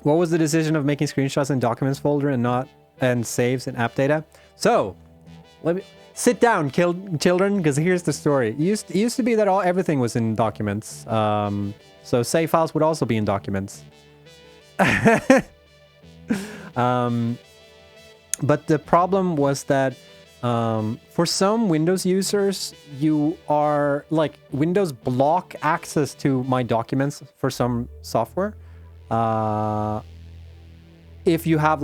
What was the decision of making screenshots in documents folder and saves in app data? So, let me sit down, children, because here's the story. It used to be that everything was in documents. So save files would also be in documents. But the problem was that for some Windows users, Windows block access to my documents for some software. If you have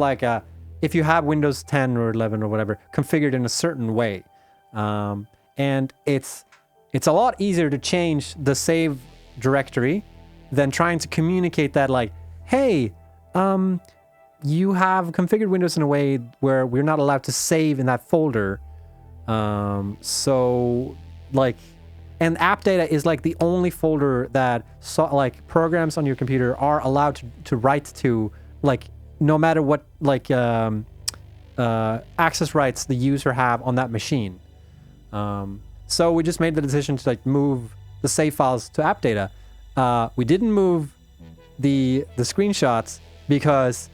Windows 10 or 11 or whatever configured in a certain way, and it's a lot easier to change the save directory than trying to communicate that hey, you have configured Windows in a way where we're not allowed to save in that folder. And app data is the only folder that programs on your computer are allowed to write to, no matter what access rights the user have on that machine. So we just made the decision to move the save files to app data. We didn't move the screenshots because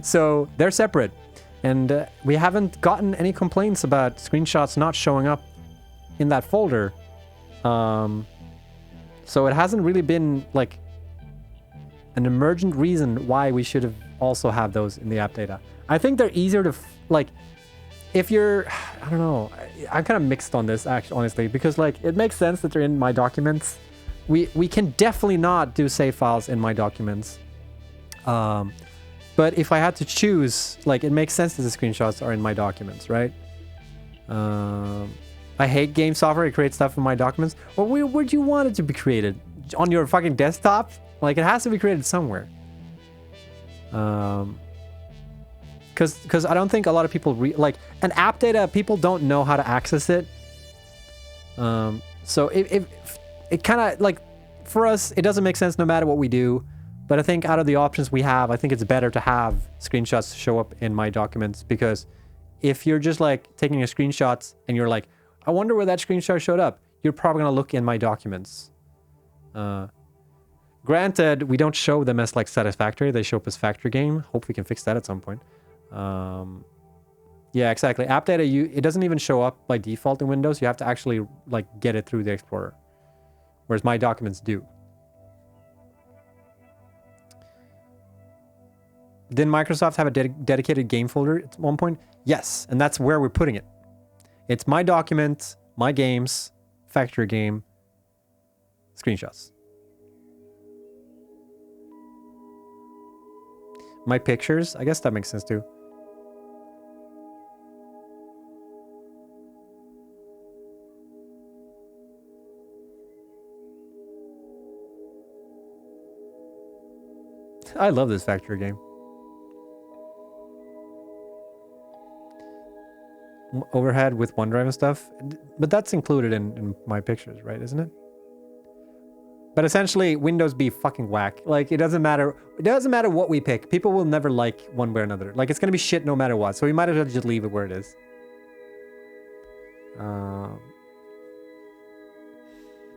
so they're separate, and we haven't gotten any complaints about screenshots not showing up in that folder. So it hasn't really been an emergent reason why we should have also have those in the app data. I think they're easier to if you're, I don't know, I'm kind of mixed on this actually, honestly, because it makes sense that they're in my documents. We can definitely not do save files in my documents. But if I had to choose, it makes sense that the screenshots are in my documents, right? I hate game software. It creates stuff in my documents. Well, where do you want it to be created? On your fucking desktop? It has to be created somewhere. Because I don't think a lot of people an app data, people don't know how to access it. So it kind of for us, it doesn't make sense no matter what we do. But I think out of the options we have, I think it's better to have screenshots show up in my documents, because if you're just taking a screenshot and you're I wonder where that screenshot showed up, you're probably gonna look in my documents. Granted, we don't show them as satisfactory. They show up as factory game. Hope we can fix that at some point. Yeah, exactly. App data, it doesn't even show up by default in Windows. You have to actually get it through the Explorer, whereas my documents do. Didn't Microsoft have a dedicated game folder at one point? Yes, and that's where we're putting it. It's my document, my games, factory game, screenshots. My pictures, I guess that makes sense too. I love this factory game. Overhead with OneDrive and stuff, but that's included in my pictures, right? Isn't it? But essentially, Windows be fucking whack. It doesn't matter. It doesn't matter what we pick. People will never like one way or another. It's gonna be shit no matter what. So we might as well just leave it where it is.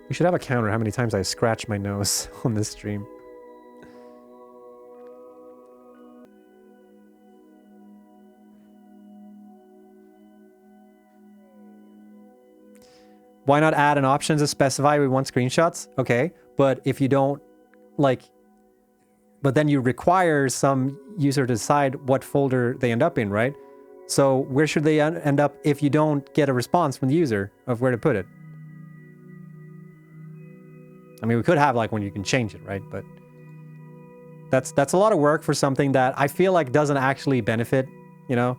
We should have a counter how many times I scratch my nose on this stream. Why not add an option to specify we want screenshots? Okay, but if you don't but then you require some user to decide what folder they end up in, right? So where should they end up if you don't get a response from the user of where to put it? I mean, we could have when you can change it, right? But that's a lot of work for something that I feel doesn't actually benefit, you know?